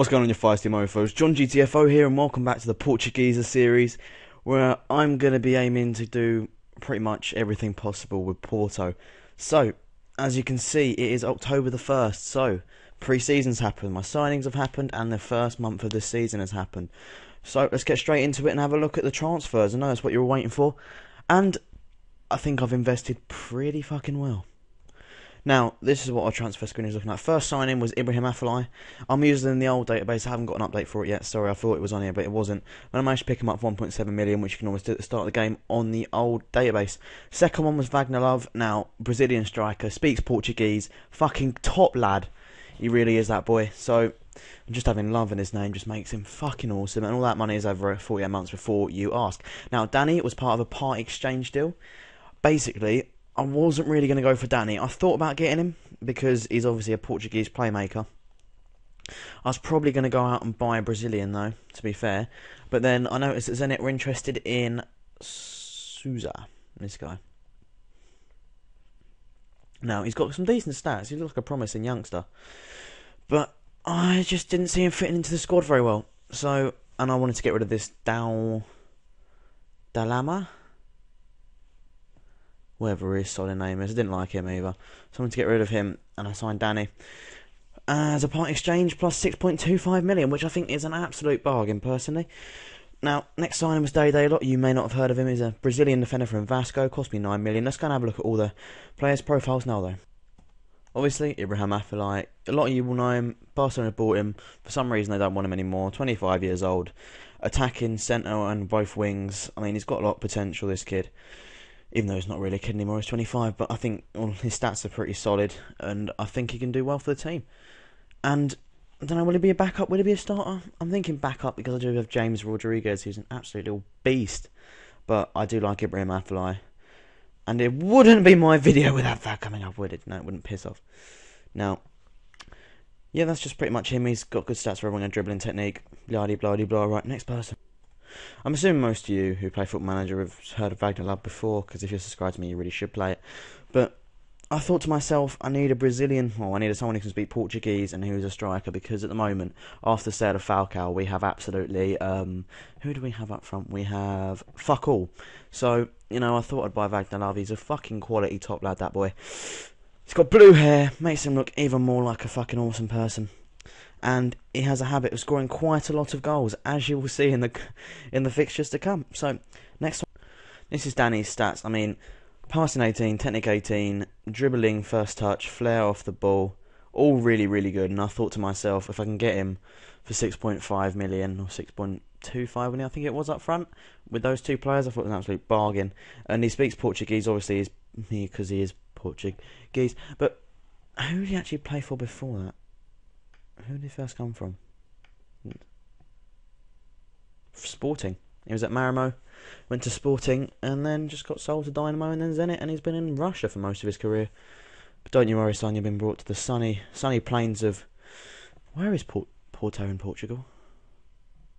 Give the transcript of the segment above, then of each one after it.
What's going on, your feisty mofos? John GTFO here, and welcome back to the Portugezzer series, where I'm going to be aiming to do pretty much everything possible with Porto. So, as you can see, it is October the 1st, so pre-season's happened, my signings have happened, and the first month of the season has happened. So, let's get straight into it and have a look at the transfers. I know that's what you were waiting for, and I think I've invested pretty fucking well. Now, this is what our transfer screen is looking at. First signing was Preseason. I'm using the old database. I haven't got an update for it yet. Sorry, I thought it was on here, but it wasn't. And I managed to pick him up 1.7 million, which you can always do at the start of the game on the old database. Second one was Wagner. Now, Brazilian striker, speaks Portuguese, fucking top lad. He really is that boy. So, just having love in his name just makes him fucking awesome. And all that money is over 48 months before you ask. Now, Danny was part of a part exchange deal. Basically, I wasn't really going to go for Danny. I thought about getting him because he's obviously a Portuguese playmaker. I was probably going to go out and buy a Brazilian though, to be fair. But then I noticed that Zenit were interested in Souza, this guy. Now, he's got some decent stats. He looks like a promising youngster. But I just didn't see him fitting into the squad very well. So, and I wanted to get rid of this Dalama? Whatever his solid name is. I didn't like him either. So I wanted to get rid of him, and I signed Danny as a part exchange plus 6.25 million, which I think is an absolute bargain, personally. Now, next signing was Day. A lot of you may not have heard of him. He's a Brazilian defender from Vasco. Cost me 9 million. Let's go and have a look at all the players' profiles now, though. Obviously, Preseason. A lot of you will know him. Barcelona bought him. For some reason, they don't want him anymore. 25 years old. Attacking, centre and both wings. I mean, he's got a lot of potential, this kid. Even though he's not really a kid anymore, he's 25, but I think his stats are pretty solid, and I think he can do well for the team. And, I don't know, will he be a backup? Will he be a starter? I'm thinking backup because I do have James Rodriguez, who's an absolute little beast. But I do like Preseason. And it wouldn't be my video without that coming up, would it? No, it wouldn't piss off. Now, yeah, that's just pretty much him. He's got good stats for everyone, a dribbling technique, blah-de-blah-de-blah. Right, next person. I'm assuming most of you who play Football Manager have heard of Wagner before, because if you're subscribed to me, you really should play it. But I thought to myself, I need a Brazilian, I need someone who can speak Portuguese and who's a striker, because at the moment, after the sale of Falcao, we have absolutely, who do we have up front? We have fuck all. So, you know, I thought I'd buy Wagner. He's a fucking quality top lad, that boy. He's got blue hair, makes him look even more like a fucking awesome person. And he has a habit of scoring quite a lot of goals, as you will see in the fixtures to come. So, next one. This is Danny's stats. I mean, passing 18, technique 18, dribbling, first touch, flair off the ball, all really, really good. And I thought to myself, if I can get him for 6.5 million or 6.25 million, I think it was up front, with those two players, I thought it was an absolute bargain. And he speaks Portuguese, obviously, because he is Portuguese. But who did he actually play for before that? Who did he first come from? Sporting. He was at Marimo, went to Sporting, and then just got sold to Dynamo and then Zenit, and he's been in Russia for most of his career. But don't you worry, son, you've been brought to the sunny plains of... Where is Porto in Portugal?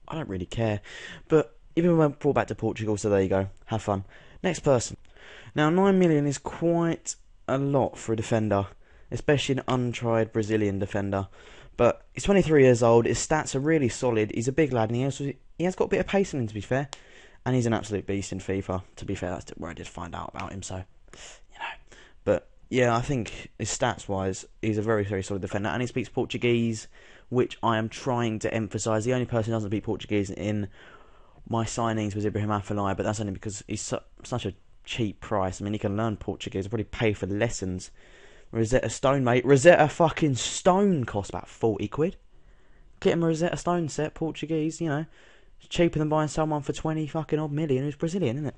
I don't really care. But you've been brought back to Portugal, so there you go. Have fun. Next person. Now, 9 million is quite a lot for a defender, especially an untried Brazilian defender. But he's 23 years old, his stats are really solid, he's a big lad, and he has got a bit of pace in him, to be fair. And he's an absolute beast in FIFA, to be fair, that's where I did find out about him, so, you know. But, yeah, I think his stats-wise, he's a very, very solid defender, and he speaks Portuguese, which I am trying to emphasise. The only person who doesn't speak Portuguese in my signings was Preseason, but that's only because he's such a cheap price. I mean, he can learn Portuguese, I'll probably pay for lessons. Rosetta Stone, mate. Rosetta fucking Stone costs about 40 quid. Get him a Rosetta Stone set, Portuguese, you know. It's cheaper than buying someone for 20 fucking odd million who's Brazilian, isn't it?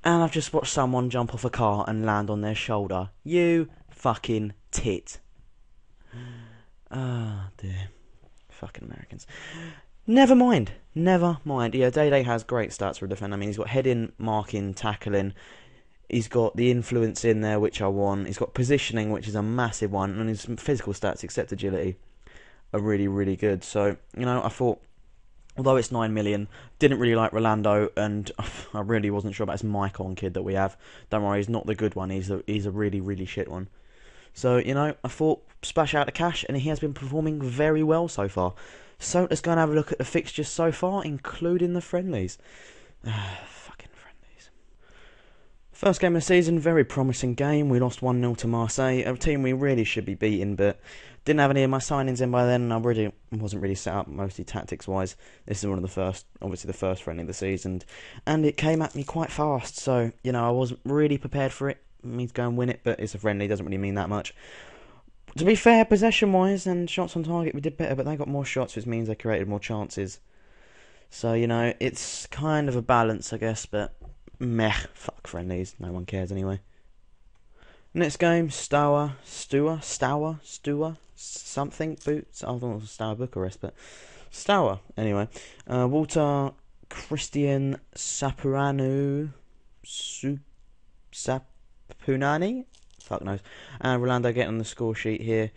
And I've just watched someone jump off a car and land on their shoulder. You fucking tit. Ah, dear. Fucking Americans. Never mind. Yeah, Day has great stats for a defender. I mean, he's got heading, marking, tackling. He's got the influence in there, which I want. He's got positioning, which is a massive one. And his physical stats, except agility, are really, really good. So, you know, I thought, although it's 9 million, didn't really like Rolando. And I really wasn't sure about this Maicon kid that we have. Don't worry, he's not the good one. He's a really, really shit one. So, I thought splash out the cash, and he has been performing very well so far. So, let's go and have a look at the fixtures so far, including the friendlies. Fucking friendlies. First game of the season, very promising game. We lost 1-0 to Marseille, a team we really should be beating, but didn't have any of my signings in by then, and I wasn't really set up, mostly tactics-wise. This is obviously the first friendly of the season, and it came at me quite fast, so, I wasn't really prepared for it. Me to go and win it, but it's a friendly, doesn't really mean that much. To be fair, possession-wise and shots on target, we did better, but they got more shots, which means they created more chances. So, it's kind of a balance, I guess, but meh, fuck friendlies, no one cares anyway. Next game, Stour, something, Boots, I thought it was Stour Bucharest, but Stour, anyway. Walter, Christian Sapuranu, Sapunani, fuck knows, and Rolando getting on the score sheet here.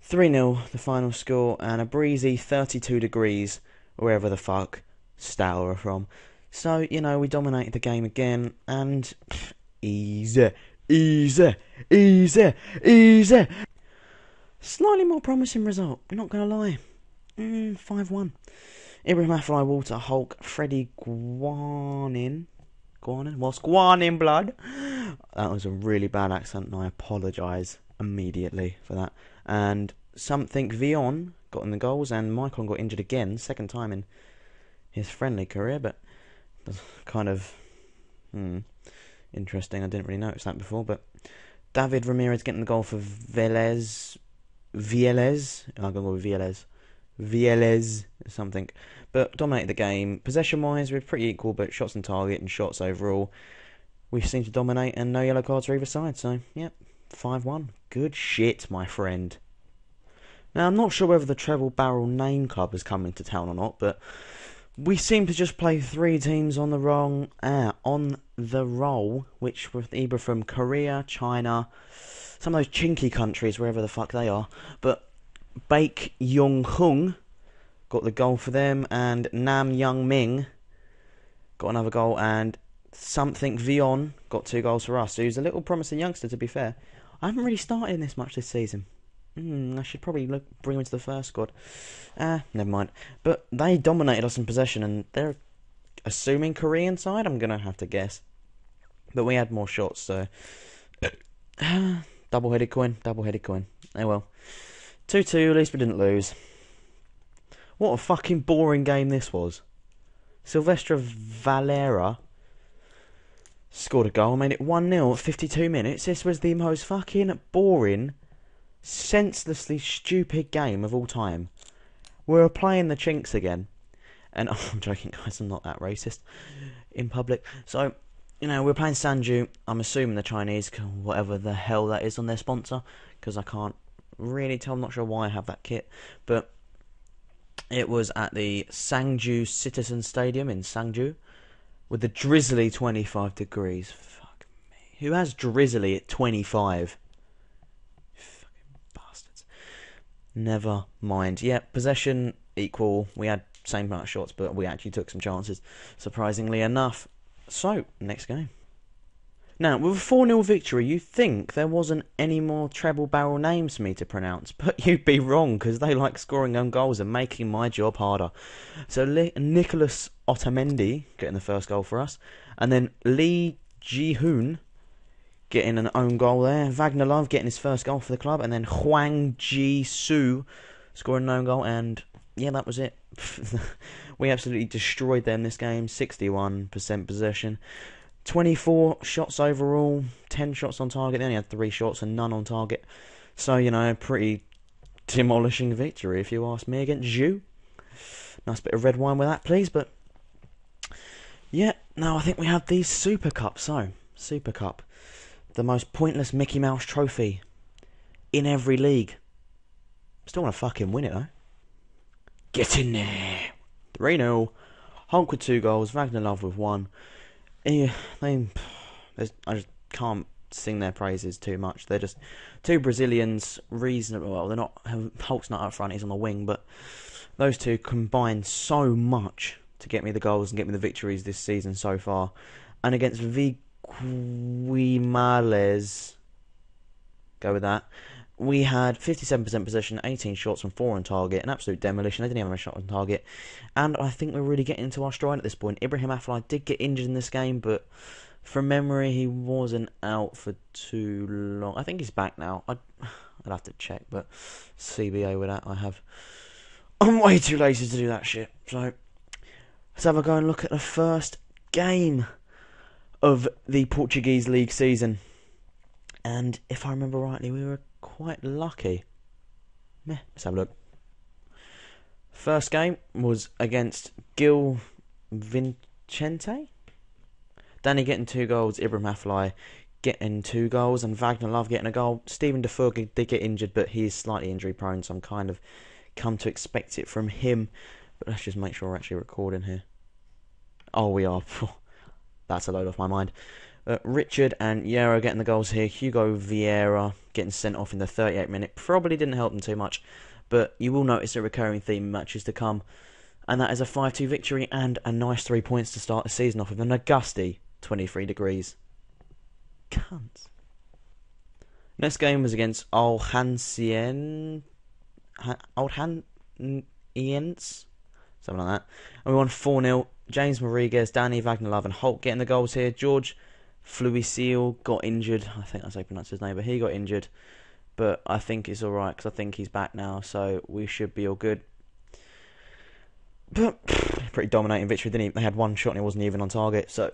3-0, the final score, and a breezy 32 degrees, wherever the fuck Stour are from. So, we dominated the game again, and easy. Slightly more promising result, not gonna lie. 5-1. Ibrahim Afellay, Walter, Hulk, Freddie Guanin, blood. That was a really bad accent, and I apologise immediately for that. And something Vion got in the goals, and Maicon got injured again, second time in his friendly career, but that's kind of interesting. I didn't really notice that before, but David Ramirez getting the goal for Vieles. I'm going to go with Vieles something. But dominated the game. Possession-wise, we were pretty equal, but shots on target and shots overall, we seem to dominate, and no yellow cards for either side. So, yep, 5-1. Good shit, my friend. Now, I'm not sure whether the Treble Barrel Name Club has come into town or not, but we seem to just play 3 teams on the roll, which were either from Korea, China, some of those chinky countries, wherever the fuck they are. But Baek Young-hung got the goal for them, and Nam Young-ming got another goal, and something Vion got 2 goals for us, who's a little promising youngster, to be fair. I haven't really started in this much this season. I should probably bring him into the first squad. Never mind. But they dominated us in possession, and they're assuming Korean side, I'm going to have to guess. But we had more shots, so double-headed coin. Oh well. 2-2, at least we didn't lose. What a fucking boring game this was. Silvestre Valera scored a goal, made it 1-0 at 52 minutes. This was the most fucking boring, senselessly stupid game of all time. We were playing the Chinks again. And I'm joking, guys, I'm not that racist in public. So, we're playing Sanju. I'm assuming the Chinese, whatever the hell that is on their sponsor, because I can't really tell. I'm not sure why I have that kit. But it was at the Sangju Citizen Stadium in Sangju, with the drizzly 25 degrees. Fuck me. Who has drizzly at 25? Never mind. Yeah, possession equal. We had same amount of shots, but we actually took some chances, surprisingly enough. So, next game. Now, with a 4-0 victory, you'd think there wasn't any more treble barrel names for me to pronounce, but you'd be wrong, because they like scoring own goals and making my job harder. So, Nicholas Otamendi getting the first goal for us, and then Lee Ji-hoon getting an own goal there. Wagner Love getting his first goal for the club. And then Hwang Ji-soo scoring an own goal. And yeah, that was it. We absolutely destroyed them this game. 61% possession. 24 shots overall. 10 shots on target. They only had 3 shots and none on target. So, pretty demolishing victory, if you ask me, against you. Nice bit of red wine with that, please. But yeah, now I think we have the Super Cup. So, Super Cup. The most pointless Mickey Mouse trophy in every league. Still want to fucking win it, though. Get in there. 3-0. Hulk with 2 goals. Wagner Love with 1. I just can't sing their praises too much. They're just 2 Brazilians, reasonable. Well, they're not. Hulk's not up front, he's on the wing, but those 2 combined so much to get me the goals and get me the victories this season so far. And against Guimales, go with that. we had 57% possession, 18 shots from 4 on target, an absolute demolition. They didn't have a shot on target. And I think we're really getting into our stride at this point. Ibrahim Afellay did get injured in this game, but from memory, he wasn't out for too long. I think he's back now. I'd have to check, but CBA with that, I'm way too lazy to do that shit. So, let's have a go and look at the first game of the Portuguese league season. And if I remember rightly, we were quite lucky. Let's have a look. First game was against Gil Vicente. Danny getting 2 goals, Ibrahim Afellay getting 2 goals, and Wagner Love getting a goal. Stephen Defoe did get injured, but he's slightly injury prone, so I'm kind of come to expect it from him. But let's just make sure we're actually recording here. Oh, we are. That's a load off my mind. Richard and Yera getting the goals here. Hugo Vieira getting sent off in the 38th minute. Probably didn't help them too much, but you will notice a recurring theme in matches to come. And that is a 5-2 victory and a nice 3 points to start the season off with an gusty 23 degrees. Cunts. Next game was against Oldhansiens, something like that. And we won 4-0. James Rodriguez, Danny Wagner Love and Holt getting the goals here. George Fluisil got injured. I think that's how you pronounce his name, but he got injured. But I think it's alright because I think he's back now, so we should be all good. But pretty dominating victory, didn't he? They had 1 shot and it wasn't even on target, so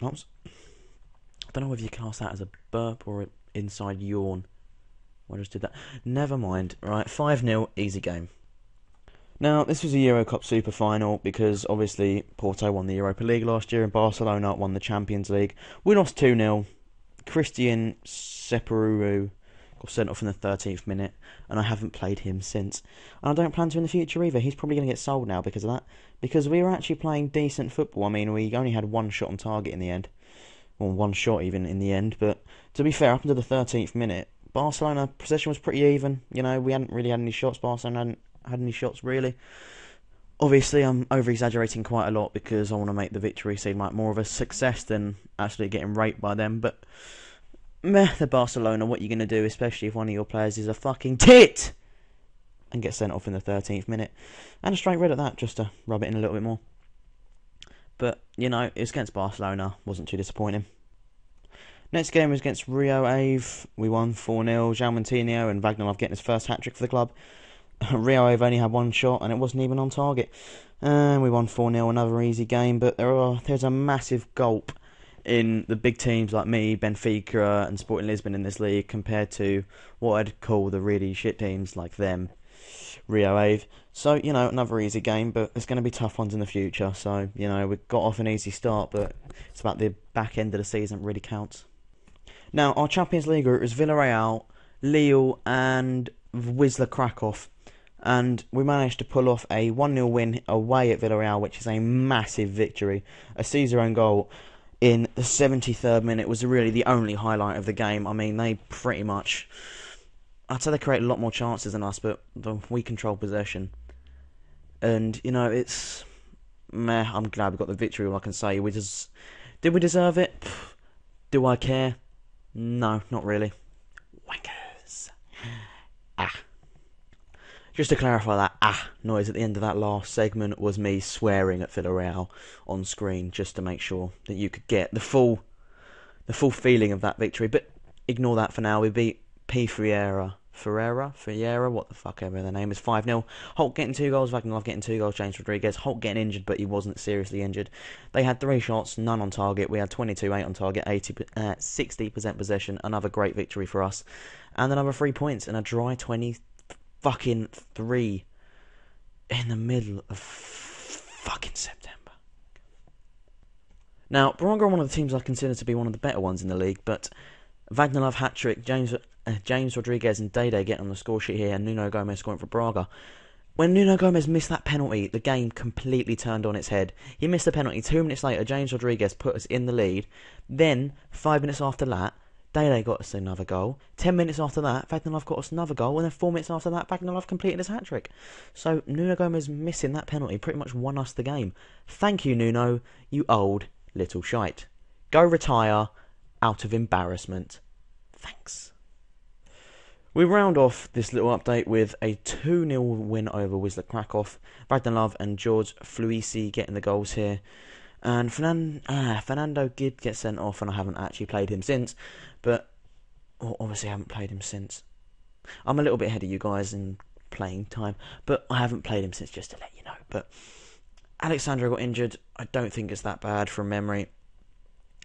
oops. I don't know whether you class that as a burp or an inside yawn. I just did that. Never mind. Right, 5-0, easy game. Now, this was a Euro Cup Super Final because obviously Porto won the Europa League last year and Barcelona won the Champions League. We lost 2-0. Christian Seperuru got sent off in the 13th minute, and I haven't played him since. And I don't plan to in the future either. He's probably going to get sold now because of that. Because we were actually playing decent football. I mean, we only had 1 shot on target in the end. Or 1 shot even in the end. But to be fair, up until the 13th minute, Barcelona possession was pretty even. You know, we hadn't really had any shots. Barcelona hadn't had any shots really. Obviously, I'm over-exaggerating quite a lot because I want to make the victory seem like more of a success than actually getting raped by them. But the Barcelona, what are you going to do, especially if one of your players is a fucking tit and gets sent off in the 13th minute. And a straight red at that, just to rub it in a little bit more. But, you know, it's against Barcelona. Wasn't too disappointing. Next game was against Rio Ave. We won 4-0. João Moutinho and Wagner Love getting his first hat-trick for the club. Rio Ave only had 1 shot and it wasn't even on target. And we won 4-0, another easy game. But there's a massive gulp in the big teams like me, Benfica and Sporting Lisbon in this league compared to what I'd call the really shit teams like them, Rio Ave. So, you know, another easy game, but there's going to be tough ones in the future. So, you know, we got off an easy start, but it's about the back end of the season that really counts. Now, our Champions League group is Villarreal, Lille and Wisla Krakow. And we managed to pull off a 1-0 win away at Villarreal, which is a massive victory. A Caesar own goal in the 73rd minute was really the only highlight of the game. I mean, they pretty much, I'd say they create a lot more chances than us, but we control possession. And, you know, it's meh. I'm glad we got the victory, all I can say. Did we deserve it? Do I care? No, not really. Wankers. Just to clarify, that noise at the end of that last segment was me swearing at Villarreal on screen, just to make sure that you could get the full feeling of that victory. But ignore that for now. We beat P. Ferreira, what the fuck ever their name is, 5-0. Holt getting 2 goals, Wagner Love getting 2 goals, James Rodriguez. Holt getting injured, but he wasn't seriously injured. They had 3 shots, none on target. We had 22, 8 on target, 60% possession. Another great victory for us. And another 3 points and a dry 23 in the middle of fucking September. Now, Braga are one of the teams I consider to be one of the better ones in the league, but Wagner Love hat-trick, James Rodriguez and Dede getting on the score sheet here, and Nuno Gomes scoring for Braga. When Nuno Gomes missed that penalty, the game completely turned on its head. He missed the penalty. 2 minutes later, James Rodriguez put us in the lead. Then, 5 minutes after that, Dede got us another goal. 10 minutes after that, Wagner Love got us another goal. And then 4 minutes after that, Wagner Love completed his hat-trick. So Nuno Gomes missing that penalty pretty much won us the game. Thank you, Nuno, you old little shite. Go retire out of embarrassment. Thanks. We round off this little update with a 2-0 win over Wisla Krakow. Bragdon Love and George Fluisi getting the goals here. And Fernando did get sent off, and I haven't actually played him since. But, well, obviously I haven't played him since. I'm a little bit ahead of you guys in playing time, but I haven't played him since, just to let you know. But Alexandra got injured. I don't think it's that bad from memory.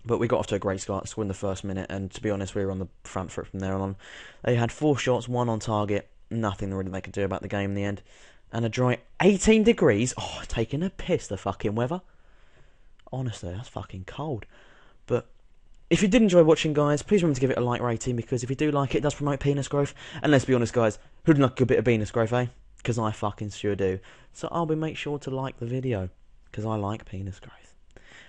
But we got off to a great start, scored in the first minute, and to be honest, we were on the front foot from there on. They had 4 shots, 1 on target, nothing really they could do about the game in the end. And a dry 18 degrees. Oh, taking a piss, the fucking weather. Honestly, that's fucking cold. But if you did enjoy watching, guys, please remember to give it a like rating, because if you do like it, it does promote penis growth. And let's be honest, guys, who'd like a bit of penis growth, eh? Because I fucking sure do. So make sure to like the video, because I like penis growth.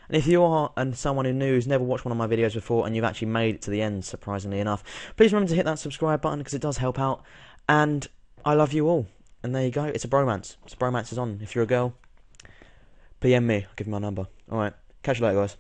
And if you are someone who's never watched one of my videos before, and you've actually made it to the end, surprisingly enough, please remember to hit that subscribe button, because it does help out. And I love you all. And there you go. It's a bromance. Bromance is on. If you're a girl, PM me. I'll give you my number. Alright. Catch you later, guys.